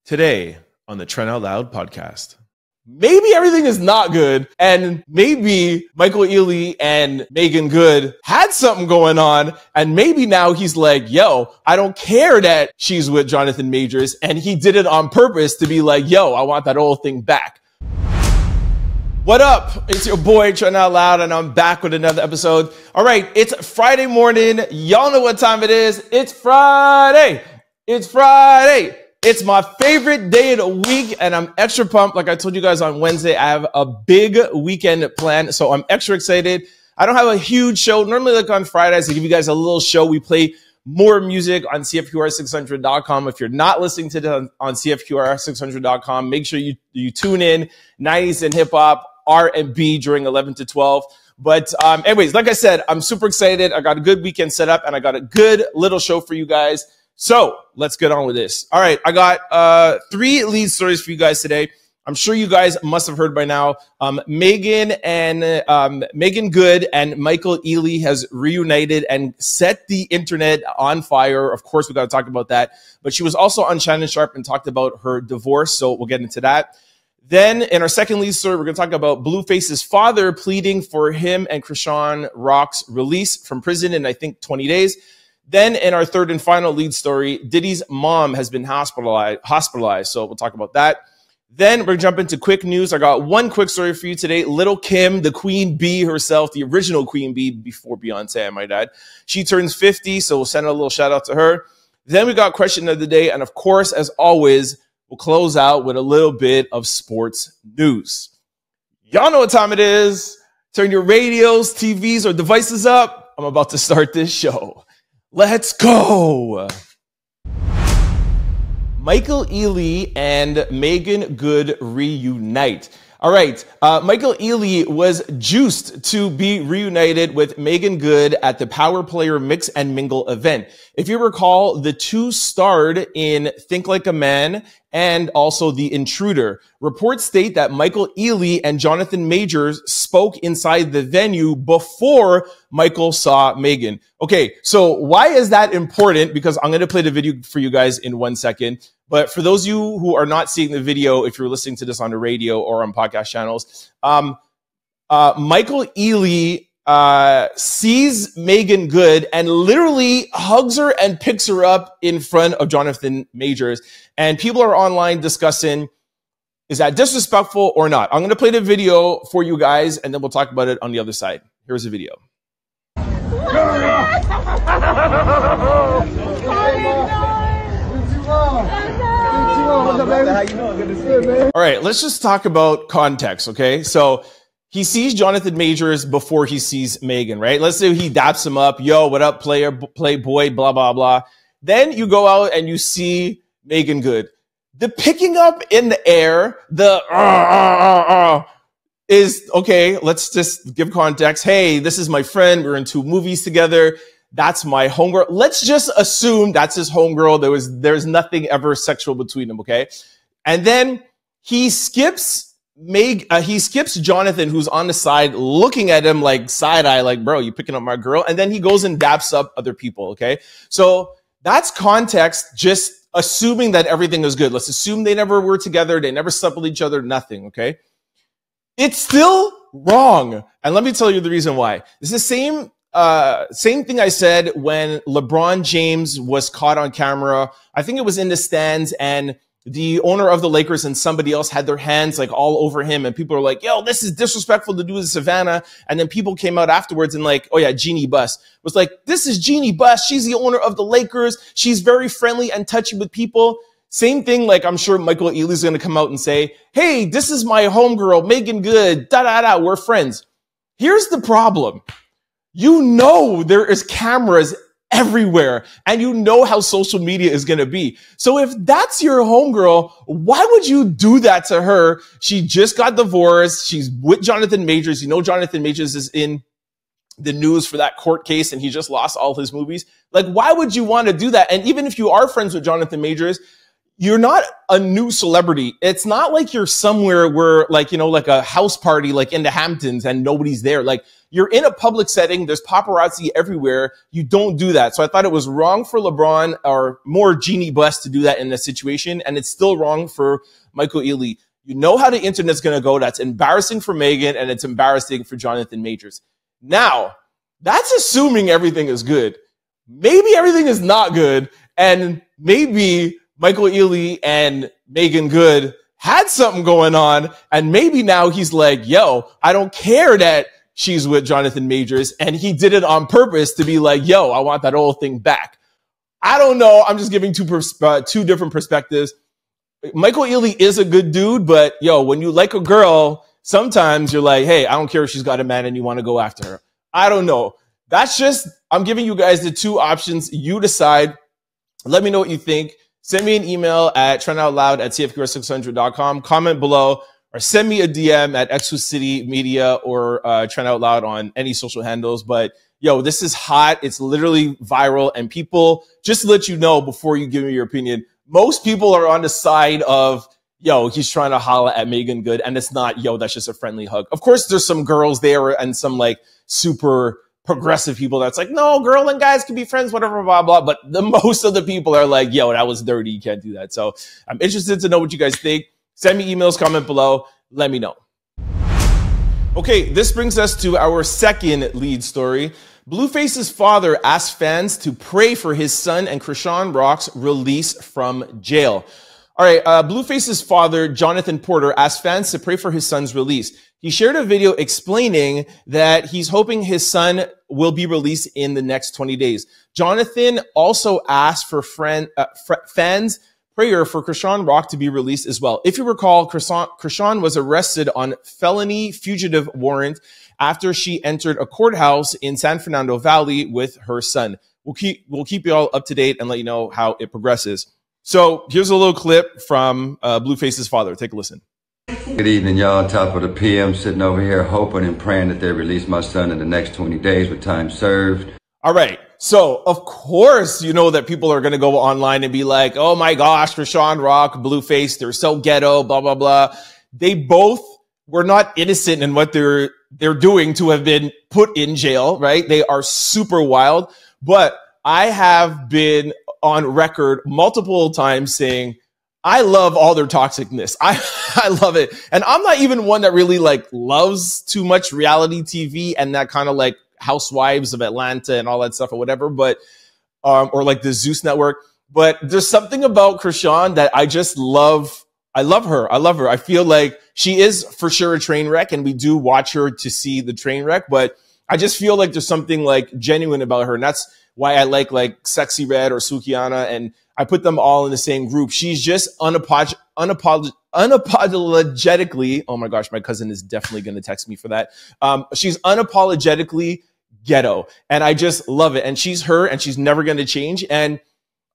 Today on the Trent Out Loud Podcast. Maybe everything is not good, and maybe Michael Ealy and Meagan Good had something going on, and maybe now he's like, yo, I don't care that she's with Jonathan Majors, and he did it on purpose to be like, yo, I want that old thing back. What up? It's your boy, Trent Out Loud, and I'm back with another episode. All right, it's Friday morning. Y'all know what time it is. It's Friday. It's Friday. It's my favorite day of the week, and I'm extra pumped. Like I told you guys on Wednesday, I have a big weekend planned, so I'm extra excited. I don't have a huge show. Normally, like on Fridays, I give you guys a little show. We play more music on CFQR600.com. If you're not listening to it on CFQR600.com, make sure you tune in. 90s and hip-hop, R&B during 11 to 12. But anyways, like I said, I'm super excited. I got a good weekend set up, and I got a good little show for you guys. So let's get on with this. All right, I got 3 lead stories for you guys today. I'm sure you guys must have heard by now. Meagan Good and Michael Ealy has reunited and set the internet on fire. Of course, we got to talk about that. But she was also on Shannon Sharp and talked about her divorce, so we'll get into that. Then in our second lead story, we're going to talk about Blueface's father pleading for him and Krishan Rock's release from prison in, I think, 20 days. Then in our third and final lead story, Diddy's mom has been hospitalized. So we'll talk about that. Then we're going to jump into quick news. I got one quick story for you today. Lil Kim, the queen bee herself, the original queen bee before Beyonce, I might add. She turns 50, so we'll send a little shout out to her. Then we got question of the day. And of course, as always, we'll close out with a little bit of sports news. Y'all know what time it is. Turn your radios, TVs, or devices up. I'm about to start this show. Let's go. Michael Ealy and Meagan Good reunite. All right. Michael Ealy was juiced to be reunited with Meagan Good at the Power Player Mix and Mingle event. If you recall, the two starred in Think Like a Man and also The Intruder. Reports state that Michael Ealy and Jonathan Majors spoke inside the venue before Michael saw Meagan. Okay, so why is that important? Because I'm going to play the video for you guys in 1 second. But for those of you who are not seeing the video, if you're listening to this on the radio or on podcast channels, Michael Ealy sees Meagan Good and literally hugs her and picks her up in front of Jonathan Majors. And people are online discussing, is that disrespectful or not? I'm going to play the video for you guys, and then we'll talk about it on the other side. Here's the video. All right, let's just talk about context, okay? So he sees Jonathan Majors before he sees Meagan, right? Let's say he daps him up. Yo, what up, player, playboy, blah, blah, blah. Then you go out and you see Meagan Good. The picking up in the air, the is, okay, let's just give context. Hey, this is my friend. We're in 2 movies together. That's my homegirl. Let's just assume that's his homegirl. There's nothing ever sexual between them, okay? And then he skips Jonathan, who's on the side, looking at him like side eye, like, bro, you picking up my girl? And then he goes and daps up other people, okay? So that's context, just assuming that everything is good. Let's assume they never were together. They never slept with each other, nothing, okay? It's still wrong. And let me tell you the reason why. It's the same thing I said when LeBron James was caught on camera. I think it was in the stands, and the owner of the Lakers and somebody else had their hands like all over him, and people were like, yo, this is disrespectful to do in Savannah. And then people came out afterwards and like, oh yeah, Jeannie Buss was like, this is Jeannie Buss. She's the owner of the Lakers. She's very friendly and touchy with people. Same thing, like I'm sure Michael Ealy's going to come out and say, hey, this is my homegirl, Meagan Good, da-da-da, we're friends. Here's the problem. You know there is cameras everywhere, and you know how social media is going to be. So if that's your homegirl, why would you do that to her? She just got divorced. She's with Jonathan Majors. You know Jonathan Majors is in the news for that court case, and he just lost all his movies. Like, why would you want to do that? And even if you are friends with Jonathan Majors, you're not a new celebrity. It's not like you're somewhere where like, you know, like a house party, like in the Hamptons and nobody's there. Like you're in a public setting. There's paparazzi everywhere. You don't do that. So I thought it was wrong for LeBron or more Jeannie Buss to do that in this situation. And it's still wrong for Michael Ealy. You know how the internet's going to go. That's embarrassing for Meagan and it's embarrassing for Jonathan Majors. Now, that's assuming everything is good. Maybe everything is not good. And maybe Michael Ealy and Meagan Good had something going on. And maybe now he's like, yo, I don't care that she's with Jonathan Majors. And he did it on purpose to be like, yo, I want that old thing back. I don't know. I'm just giving two different perspectives. Michael Ealy is a good dude, but yo, when you like a girl, sometimes you're like, hey, I don't care if she's got a man and you want to go after her. I don't know. That's just, I'm giving you guys the two options. You decide. Let me know what you think. Send me an email at trentoutloud@cfqr600.com. Comment below or send me a DM at Exclucity Media or Trent Out Loud on any social handles. But yo, this is hot. It's literally viral. And people, just to let you know before you give me your opinion, most people are on the side of, yo, he's trying to holla at Meagan Good. And it's not, yo, that's just a friendly hug. Of course, there's some girls there and some like super progressive people that's like, no, girl and guys can be friends, whatever, blah, blah. But the most of the people are like, yo, that was dirty. You can't do that. So I'm interested to know what you guys think. Send me emails, comment below. Let me know. Okay, this brings us to our second lead story. Blueface's father asked fans to pray for his son and Chrisean Rock's release from jail. All right, Blueface's father, Jonathan Porter, asked fans to pray for his son's release. He shared a video explaining that he's hoping his son will be released in the next 20 days. Jonathan also asked for fans' prayer for Chrisean Rock to be released as well. If you recall, Chrisean was arrested on felony fugitive warrant after she entered a courthouse in San Fernando Valley with her son. We'll keep you all up to date and let you know how it progresses. So here's a little clip from Blueface's father. Take a listen. Good evening, y'all. Top of the PM, sitting over here hoping and praying that they release my son in the next 20 days with time served. All right. So, of course, you know that people are going to go online and be like, oh my gosh, Chrisean Rock, Blueface, they're so ghetto, blah, blah, blah. They both were not innocent in what they're doing to have been put in jail, right? They are super wild. But I have been on record multiple times saying, I love all their toxicness. I love it. And I'm not even one that really like loves too much reality TV and that kind of like Housewives of Atlanta and all that stuff or whatever, but, or like the Zeus Network. But there's something about Chrisean that I just love. I love her. I love her. I feel like she is for sure a train wreck and we do watch her to see the train wreck, but I just feel like there's something like genuine about her. And that's why I like Sexy Red or Sukiana, and I put them all in the same group. She's just unapologetically, oh my gosh, my cousin is definitely going to text me for that. She's unapologetically ghetto, and I just love it. And she's her, and she's never going to change. And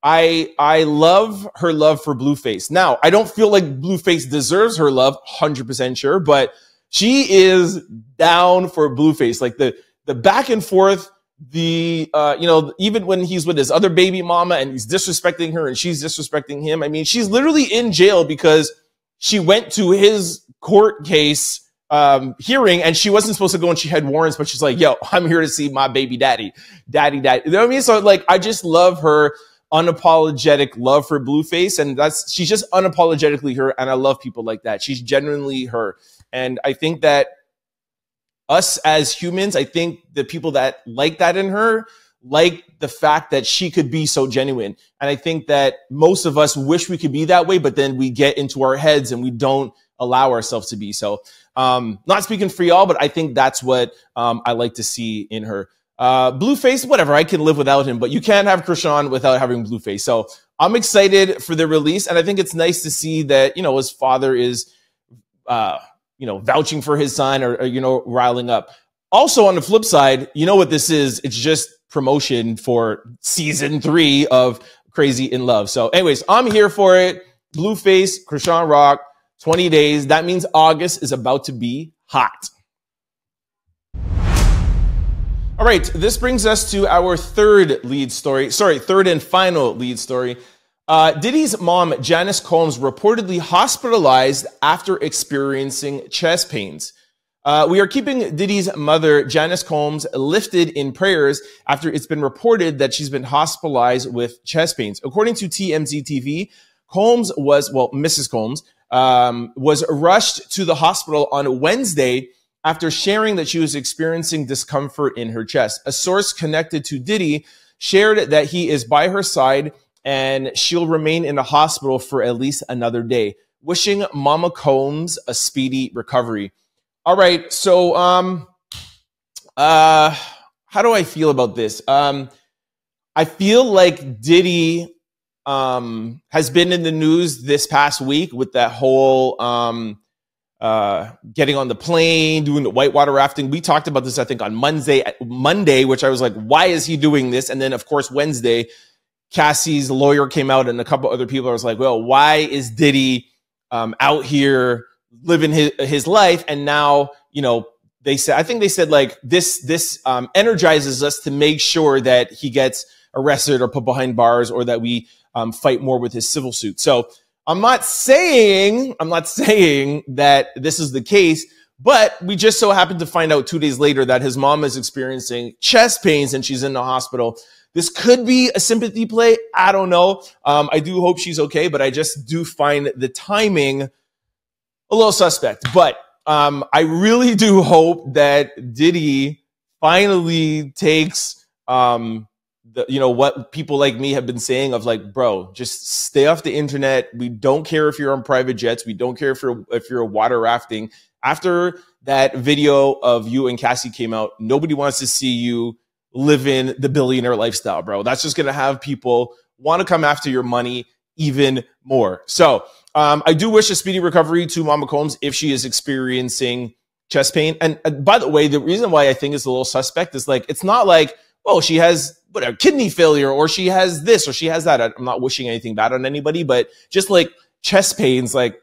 I love her love for Blueface. Now, I don't feel like Blueface deserves her love, 100% sure, but she is down for Blueface. Like the back and forth, you know, even when he's with his other baby mama and he's disrespecting her and she's disrespecting him. I mean, she's literally in jail because she went to his court case hearing and she wasn't supposed to go and she had warrants, but she's like, yo, I'm here to see my baby daddy. You know what I mean? So like, I just love her unapologetic love for Blueface, and she's just unapologetically her. And I love people like that. She's genuinely her. And I think that us as humans, I think the people that like that in her, like the fact that she could be so genuine. And I think that most of us wish we could be that way, but then we get into our heads and we don't allow ourselves to be. So, not speaking for y'all, but I think that's what I like to see in her. Blueface, whatever, I can live without him, but you can't have Chrisean without having Blueface. So I'm excited for the release. And I think it's nice to see that, you know, his father is, you know, vouching for his son or, you know, riling up. Also on the flip side, you know what this is? It's just promotion for season 3 of Crazy in Love. So anyways, I'm here for it. Blueface, Chrisean Rock, 20 days. That means August is about to be hot. All right, this brings us to our third and final lead story. Diddy's mom, Janice Combs, reportedly hospitalized after experiencing chest pains. We are keeping Diddy's mother, Janice Combs, lifted in prayers after it's been reported that she's been hospitalized with chest pains. According to TMZ TV, Mrs. Combs, was rushed to the hospital on Wednesday after sharing that she was experiencing discomfort in her chest. A source connected to Diddy shared that he is by her side and she'll remain in the hospital for at least another day. Wishing Mama Combs a speedy recovery. All right, so how do I feel about this? I feel like Diddy has been in the news this past week with that whole getting on the plane, doing the whitewater rafting. We talked about this, I think, on Monday, which I was like, why is he doing this? And then, of course, Wednesday, Cassie's lawyer came out and a couple other people. I was like, well, why is Diddy out here living his life? And now, they said like this energizes us to make sure that he gets arrested or put behind bars, or that we fight more with his civil suit. So I'm not saying that this is the case, but we just so happened to find out 2 days later that his mom is experiencing chest pains and she's in the hospital. This could be a sympathy play. I don't know. I do hope she's okay, but I just do find the timing a little suspect. But I really do hope that Diddy finally takes what people like me have been saying of like, bro, just stay off the internet. We don't care if you're on private jets. We don't care if you're water rafting. After that video of you and Cassie came out, nobody wants to see you living the billionaire lifestyle, bro. That's just going to have people want to come after your money even more. So I do wish a speedy recovery to Mama Combs if she is experiencing chest pain. And by the way, the reason why I think it's a little suspect is like, it's not like, oh, she has kidney failure, or she has this, or she has that. I'm not wishing anything bad on anybody, but just like chest pains, like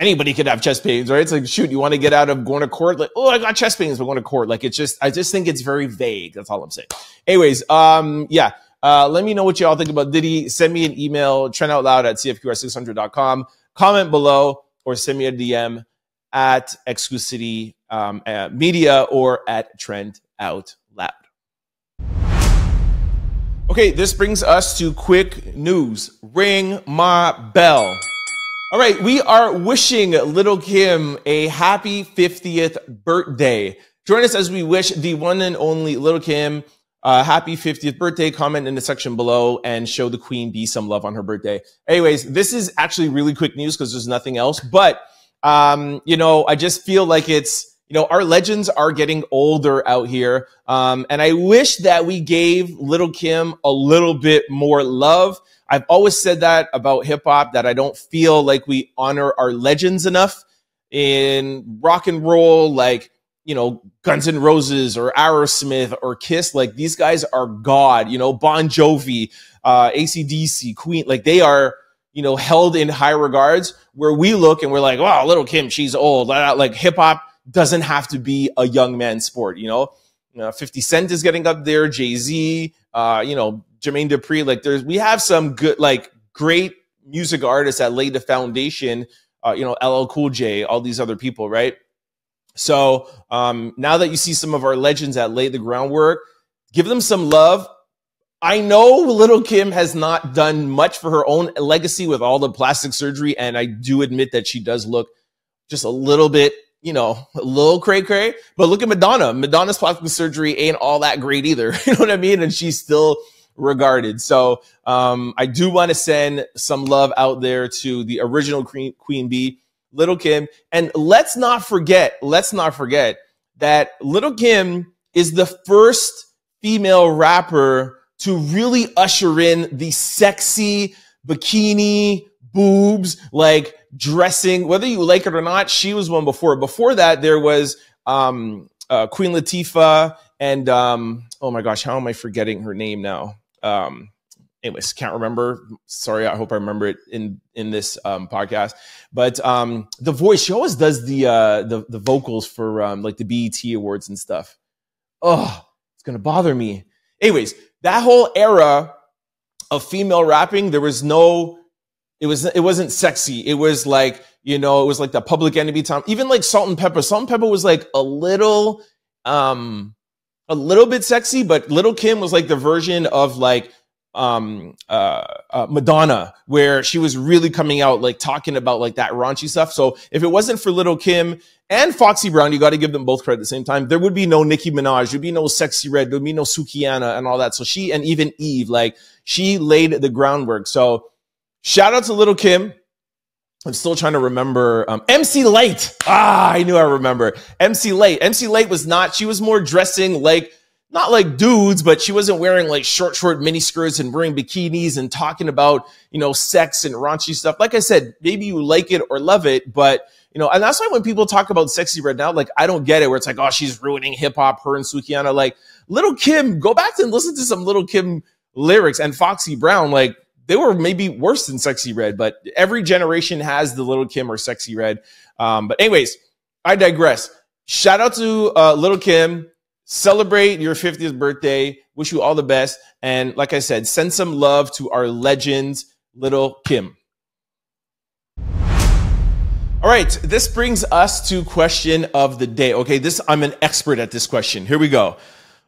anybody could have chest pains, right? It's like, shoot, you want to get out of going to court? Like, oh, I got chest pains, but going to court. Like, I just think it's very vague. That's all I'm saying. Anyways, let me know what y'all think about Diddy. Send me an email, trentoutloud@cfqr600.com. Comment below, or send me a DM at Exclucity Media or at Trent Out Loud. Okay, this brings us to quick news. Ring my bell. All right, we are wishing Lil Kim a happy 50th birthday. Join us as we wish the one and only Lil Kim happy 50th birthday. Comment in the section below and show the Queen Bee some love on her birthday. Anyways, this is actually really quick news because there's nothing else. But, I just feel like it's, our legends are getting older out here. And I wish that we gave Lil Kim a little bit more love. I've always said that about hip hop, that I don't feel like we honor our legends enough in rock and roll, like, Guns N' Roses or Aerosmith or Kiss. Like, these guys are God, Bon Jovi, AC/DC, Queen, like they are, held in high regards, where we look and we're like, wow, Lil Kim, she's old. Like, hip hop doesn't have to be a young man's sport, 50 Cent is getting up there, Jay-Z, Jermaine Dupri. Like, we have some good, like, great music artists that laid the foundation, LL Cool J, all these other people, right? So now that you see some of our legends that laid the groundwork, give them some love. I know Lil Kim has not done much for her own legacy with all the plastic surgery, and I do admit that she does look just a little bit, a little cray-cray. But look at Madonna. Madonna's plastic surgery ain't all that great either. You know what I mean? And she's still regarded. So I do want to send some love out there to the original Queen Bee, Lil Kim. And let's not forget that Lil Kim is the first female rapper to really usher in the sexy bikini boobs, like dressing, whether you like it or not. She was one before. Before that, there was Queen Latifah and oh my gosh, how am I forgetting her name now? Anyways, can't remember. Sorry, I hope I remember it in this podcast. But The Voice, she always does the vocals for like the BET Awards and stuff. Oh, it's gonna bother me. Anyways, that whole era of female rapping, there was no, it wasn't sexy. It was like, you know, it was like the Public Enemy time. Even like Salt and Pepper. Salt and Pepper was like a little bit sexy, but Lil Kim was like the version of like Madonna, where she was really coming out like talking about like that raunchy stuff. So if it wasn't for Lil Kim and Foxy Brown, you got to give them both credit at the same time, there would be no Nicki Minaj, there'd be no Sexy Red, there'd be no Sukiana and all that. So she, and even Eve, like she laid the groundwork. So shout out to Lil Kim. I'm still trying to remember MC Light. I knew I remember MC Light. MC Light was not, she was more dressing like, not like dudes, but she wasn't wearing like short mini skirts and wearing bikinis and talking about, you know, sex and raunchy stuff. Like I said, maybe you like it or love it, but you know, and that's why when people talk about Sexy Red now, like I don't get it, where it's like, oh, she's ruining hip hop, her and Sukiana. Like Lil Kim, go back and listen to some Lil Kim lyrics, and Foxy Brown, like they were maybe worse than Sexy Red, but every generation has the Lil Kim or Sexy Red. But anyways, I digress. Shout out to Lil Kim. Celebrate your 50th birthday. Wish you all the best. And like I said, send some love to our legend, Lil Kim. All right, this brings us to question of the day. Okay, I'm an expert at this question. Here we go.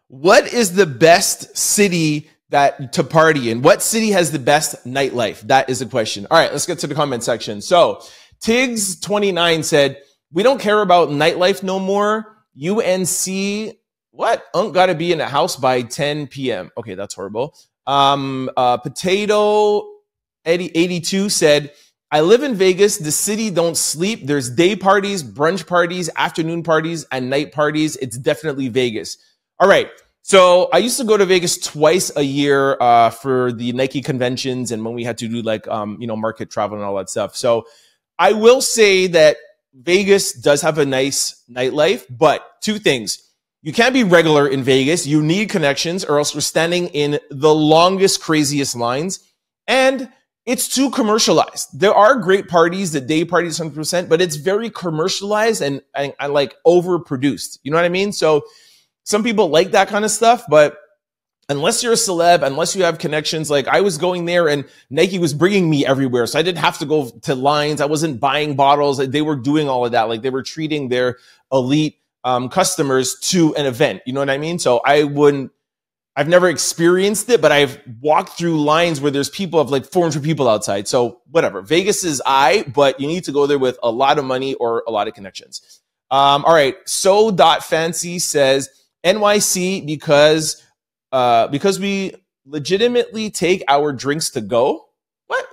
What is the best city to party in? What city has the best nightlife? That is the question. All right, let's get to the comment section. So Tiggs29 said, we don't care about nightlife no more. UNC, what? Gotta be in the house by 10 p.m. Okay, that's horrible. Potato 82 said, I live in Vegas. The city don't sleep. There's day parties, brunch parties, afternoon parties, and night parties. It's definitely Vegas. All right. So I used to go to Vegas twice a year for the Nike conventions and when we had to do like, market travel and all that stuff. So I will say that Vegas does have a nice nightlife, but two things. You can't be regular in Vegas. You need connections or else we're standing in the longest, craziest lines. And it's too commercialized. There are great parties, the day parties 100%, but it's very commercialized and like overproduced. You know what I mean? So some people like that kind of stuff, but unless you're a celeb, unless you have connections, like I was going there and Nike was bringing me everywhere. So I didn't have to go to lines. I wasn't buying bottles. They were doing all of that. Like they were treating their elite customers to an event. You know what I mean? So I've never experienced it, but I've walked through lines where there's people of like 400 people outside. So whatever. Vegas is but you need to go there with a lot of money or a lot of connections. All right. So.fancy says NYC because we legitimately take our drinks to go. What?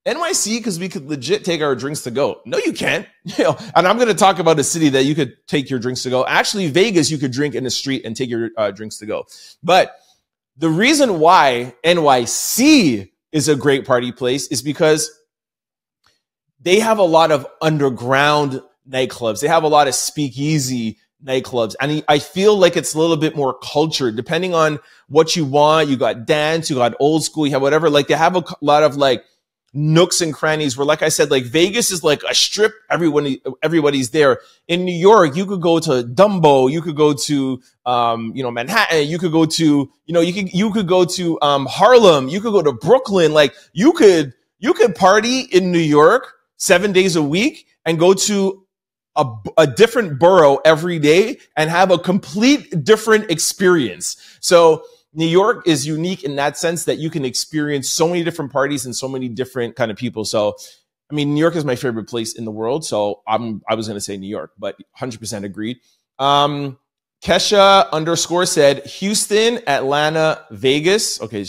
NYC because we could legit take our drinks to go. No, you can't. And I'm going to talk about a city that you could take your drinks to go. Actually, Vegas, you could drink in the street and take your drinks to go. But the reason why NYC is a great party place is because they have a lot of underground nightclubs. They have a lot of speakeasy nightclubs. And I feel like it's a little bit more cultured depending on what you want. You got dance, you got old school, you have whatever. Like they have a lot of like nooks and crannies where, like I said, like Vegas is like a strip. Everybody's there. In New York, you could go to Dumbo, you could go to Manhattan, you could go to you could go to Harlem, you could go to Brooklyn. Like you could party in New York 7 days a week and go to a different borough every day and have a complete different experience. So New York is unique in that sense that you can experience so many different parties and so many different kind of people. So, I mean, New York is my favorite place in the world. So I was going to say New York, but 100% agreed. Kesha _ said Houston, Atlanta, Vegas. Okay.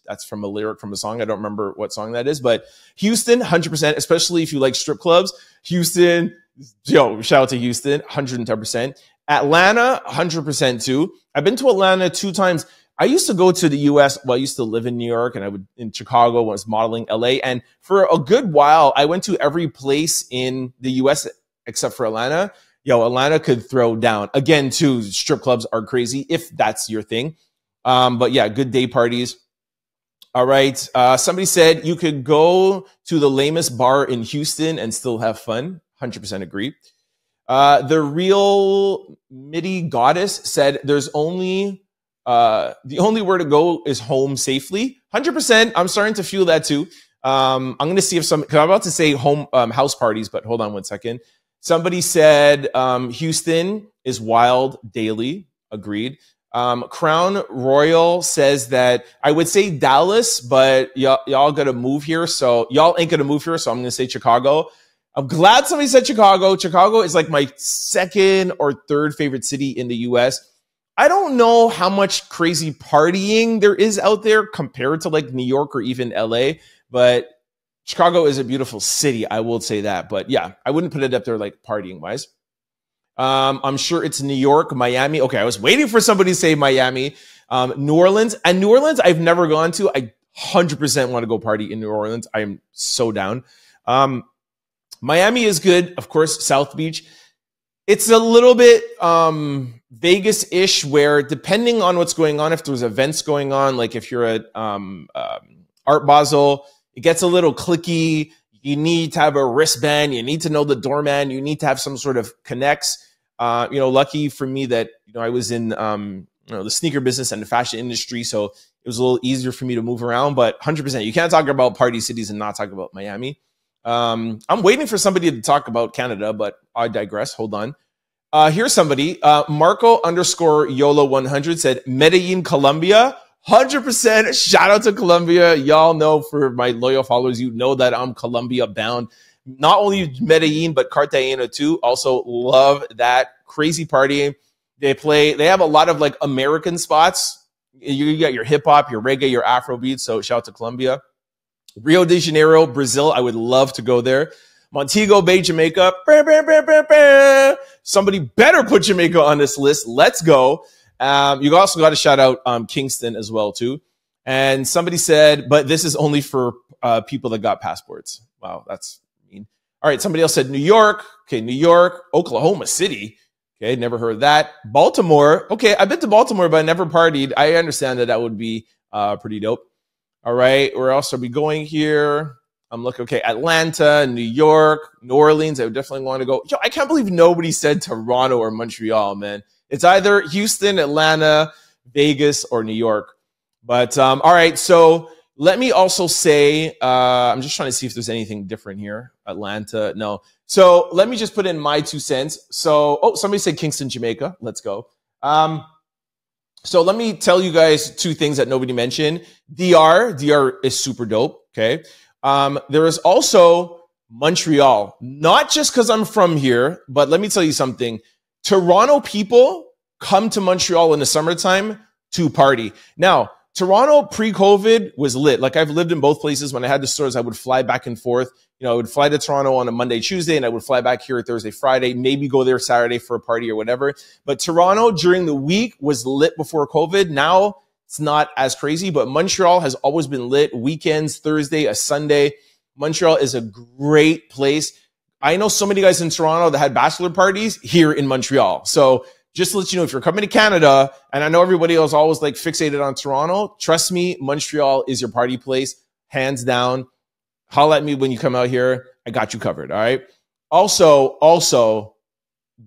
That's from a lyric from a song. I don't remember what song that is, but Houston, 100%, especially if you like strip clubs. Houston, shout out to Houston, 110%. Atlanta, 100% too. I've been to Atlanta 2 times. I used to go to the US. Well, I used to live in New York and I would in Chicago when I was modeling LA. And for a good while, I went to every place in the US except for Atlanta. Atlanta could throw down. Again, too, strip clubs are crazy if that's your thing. But yeah, good day parties. All right. Somebody said you could go to the lamest bar in Houston and still have fun. 100% agree. The real MIDI goddess said there's the only where to go is home safely. 100%. I'm starting to feel that too. I'm going to see if because I'm about to say house parties, but hold on one second. Somebody said Houston is wild daily. Agreed. Crown Royal says that I would say Dallas, but y'all got to move here. So y'all ain't going to move here. So I'm going to say Chicago. I'm glad somebody said Chicago. Chicago is like my second or third favorite city in the US. I don't know how much crazy partying there is out there compared to like New York or even LA, but Chicago is a beautiful city. I will say that. But yeah, I wouldn't put it up there like partying wise. I'm sure it's New York, Miami. Okay, I was waiting for somebody to say Miami. New Orleans. And New Orleans, I've never gone to. I 100% want to go party in New Orleans. I am so down. Miami is good. Of course, South Beach. It's a little bit Vegas-ish where depending on what's going on, if there's events going on, like if you're at Art Basel, it gets a little cliquey. You need to have a wristband. You need to know the doorman. You need to have some sort of connects. Lucky for me that, I was in, the sneaker business and the fashion industry. So it was a little easier for me to move around, but 100%, you can't talk about party cities and not talk about Miami. I'm waiting for somebody to talk about Canada, but I digress. Hold on. Here's somebody, Marco_YOLO100 said, Medellin, Colombia. 100% shout out to Colombia. Y'all know, for my loyal followers, you know that I'm Colombia bound. Not only Medellin, but Cartagena too. Also love that crazy partying. They have a lot of like American spots. You got your hip hop, your reggae, your Afro beats. So shout out to Colombia. Rio de Janeiro, Brazil. I would love to go there. Montego Bay, Jamaica. Somebody better put Jamaica on this list. Let's go. You also got to shout out Kingston as well too. And somebody said, but this is only for people that got passports. Wow, that's mean. All right, somebody else said New York. Okay, New York, Oklahoma City. Okay, never heard of that. Baltimore. Okay, I've been to Baltimore, but I never partied. I understand that would be pretty dope. All right, where else are we going here? I'm looking, okay, Atlanta, New York, New Orleans. I would definitely want to go. Yo, I can't believe nobody said Toronto or Montreal, man. It's either Houston, Atlanta, Vegas, or New York. But all right, so let me also say, I'm just trying to see if there's anything different here. Atlanta, no. So let me just put in my 2 cents. So, somebody said Kingston, Jamaica. Let's go. So let me tell you guys 2 things that nobody mentioned. DR is super dope, okay? There is also Montreal, not just because I'm from here, but let me tell you something. Toronto people come to Montreal in the summertime to party. Now, Toronto pre-COVID was lit. Like, I've lived in both places. When I had the stores, I would fly back and forth. I would fly to Toronto on a Monday, Tuesday, and I would fly back here Thursday, Friday, maybe go there Saturday for a party or whatever. But Toronto during the week was lit before COVID. Now it's not as crazy, but Montreal has always been lit. Weekends, Thursday, a Sunday. Montreal is a great place. I know so many guys in Toronto that had bachelor parties here in Montreal. So just to let you know, if you're coming to Canada, and I know everybody else always like fixated on Toronto, trust me, Montreal is your party place, hands down. Holla at me when you come out here. I got you covered, all right? Also,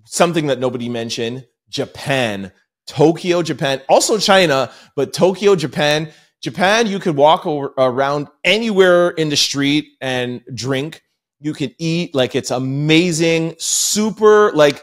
something that nobody mentioned, Japan. Tokyo, Japan. Also China, but Tokyo, Japan. Japan, you could walk around anywhere in the street and drink. You can eat. Like, it's amazing. Super, like,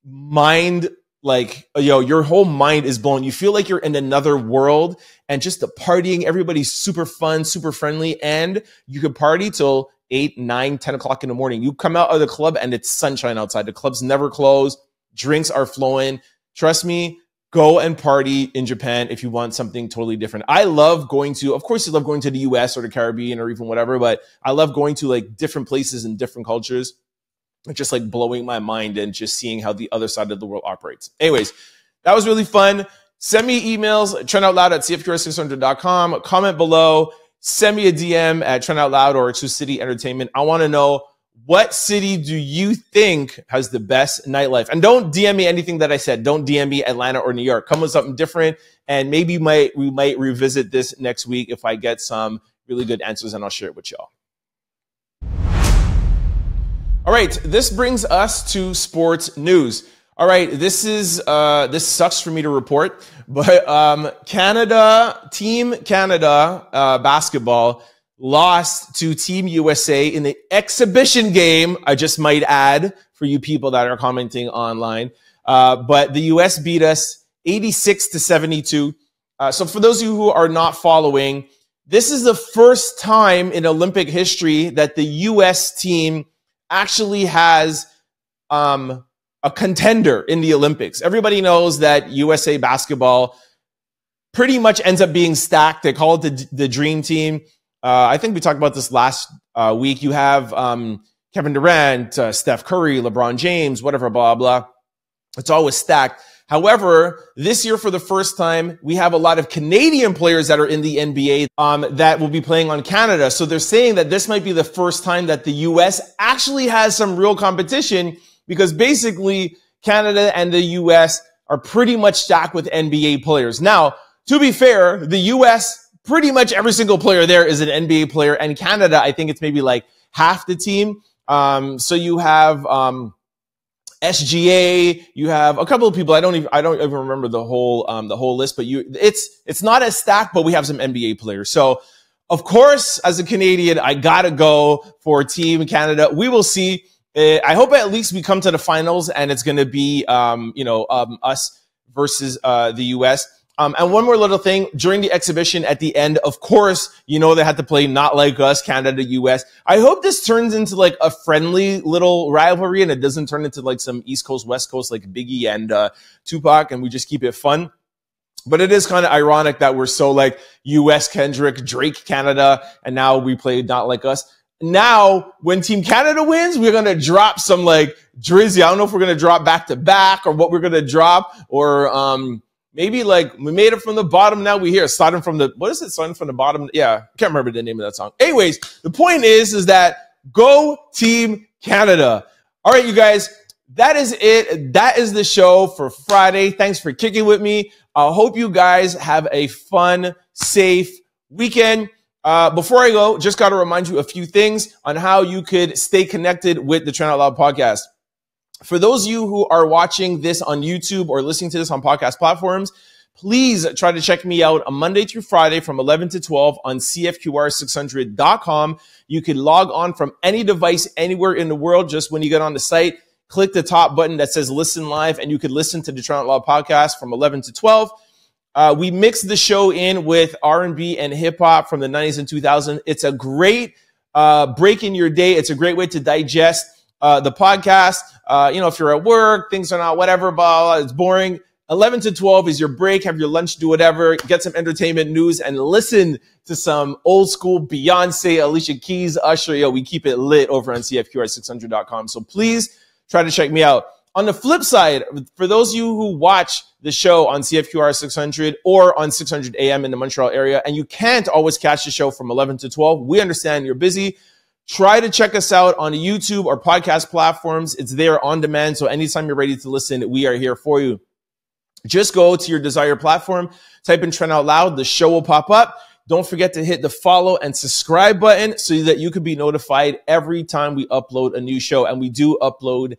mind, like, your whole mind is blown. You feel like you're in another world, and just the partying, everybody's super fun, super friendly, and you could party till 8, 9, 10 o'clock in the morning. You come out of the club and it's sunshine outside. The clubs never close. Drinks are flowing. Trust me, go and party in Japan if you want something totally different. I love going to, of course, you love going to the US or the Caribbean or even whatever, but I love going to like different places and different cultures. It's just like blowing my mind and just seeing how the other side of the world operates. Anyways, that was really fun. Send me emails, trentoutloud@cfqr600.com. Comment below. Send me a DM at Trent Out Loud or Exclucity Entertainment. I want to know, what city do you think has the best nightlife? And don't DM me anything that I said. Don't DM me Atlanta or New York. Come with something different. And maybe we might revisit this next week if I get some really good answers, and I'll share it with y'all. All right, this brings us to sports news. All right, this sucks for me to report, but Team Canada basketball lost to Team USA in the exhibition game. I just might add for you people that are commenting online, but the US beat us 86-72. So for those of you who are not following, this is the first time in Olympic history that the US team actually has a contender in the Olympics. Everybody knows that USA basketball pretty much ends up being stacked. They call it the dream team. I think we talked about this last week. You have Kevin Durant, Steph Curry, LeBron James, whatever, blah, blah. It's always stacked. However, this year for the first time, we have a lot of Canadian players that are in the NBA that will be playing on Canada. So they're saying that this might be the first time that the US actually has some real competition, because basically Canada and the US are pretty much stacked with NBA players. Now, to be fair, the US, pretty much every single player there is an NBA player, and Canada, I think it's maybe like half the team. So you have SGA, you have a couple of people. I don't even remember the whole list, but it's not as stacked, but we have some NBA players. So of course, as a Canadian, I gotta go for Team Canada. We will see. I hope at least we come to the finals and it's going to be, us versus the US. And one more little thing, during the exhibition at the end, of course, they had to play Not Like Us, Canada, US. I hope this turns into like a friendly little rivalry and it doesn't turn into like some East Coast, West Coast, like Biggie and Tupac, and we just keep it fun. But it is kind of ironic that we're so like US, Kendrick, Drake, Canada, and now we play Not Like Us. Now, when Team Canada wins, we're going to drop some like Drizzy. I don't know if we're going to drop back to back or what we're going to drop, or maybe like we made it from the bottom. Now we hear starting from the, what is it? Starting from the bottom. Yeah. I can't remember the name of that song. Anyways, the point is that go Team Canada. All right, you guys, that is it. That is the show for Friday. Thanks for kicking with me. I hope you guys have a fun, safe weekend. Before I go, just got to remind you a few things on how you could stay connected with the Trent Out Loud podcast. For those of you who are watching this on YouTube or listening to this on podcast platforms, please try to check me out on Monday through Friday from 11 to 12 on CFQR600.com. You can log on from any device anywhere in the world. Just when you get on the site, click the top button that says listen live, and you can listen to the Trent Out Loud podcast from 11 to 12. We mix the show in with R&B and hip hop from the 90s and 2000s. It's a great break in your day. It's a great way to digest the podcast. If you're at work, things are not whatever, blah, it's boring. 11 to 12 is your break. Have your lunch, do whatever, get some entertainment news, and listen to some old school Beyonce, Alicia Keys, Usher. Yo, we keep it lit over on CFQR600.com. So please try to check me out. On the flip side, for those of you who watch the show on CFQR 600 or on 600 AM in the Montreal area, and you can't always catch the show from 11 to 12, we understand you're busy. Try to check us out on YouTube or podcast platforms. It's there on demand. So anytime you're ready to listen, we are here for you. Just go to your desired platform, type in Trent Out Loud. The show will pop up. Don't forget to hit the follow and subscribe button so that you can be notified every time we upload a new show. And we do upload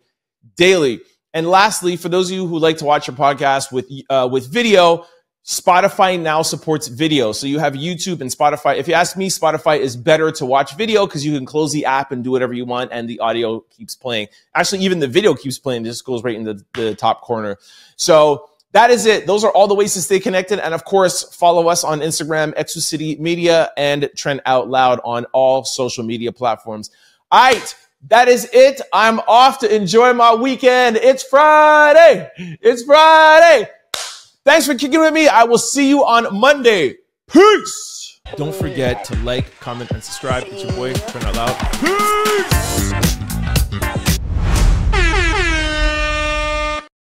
daily. And lastly, for those of you who like to watch your podcast with video, Spotify now supports video. So you have YouTube and Spotify. If you ask me, Spotify is better to watch video because you can close the app and do whatever you want and the audio keeps playing. Actually, even the video keeps playing. This goes right in the top corner. So that is it. Those are all the ways to stay connected. And of course, follow us on Instagram, Exclucity Media, and Trent Out Loud on all social media platforms. All right. That is it. I'm off to enjoy my weekend. It's Friday. It's Friday. Thanks for kicking with me. I will see you on Monday. Peace. Don't forget to like, comment, and subscribe. It's your boy, Trent Out Loud. Peace.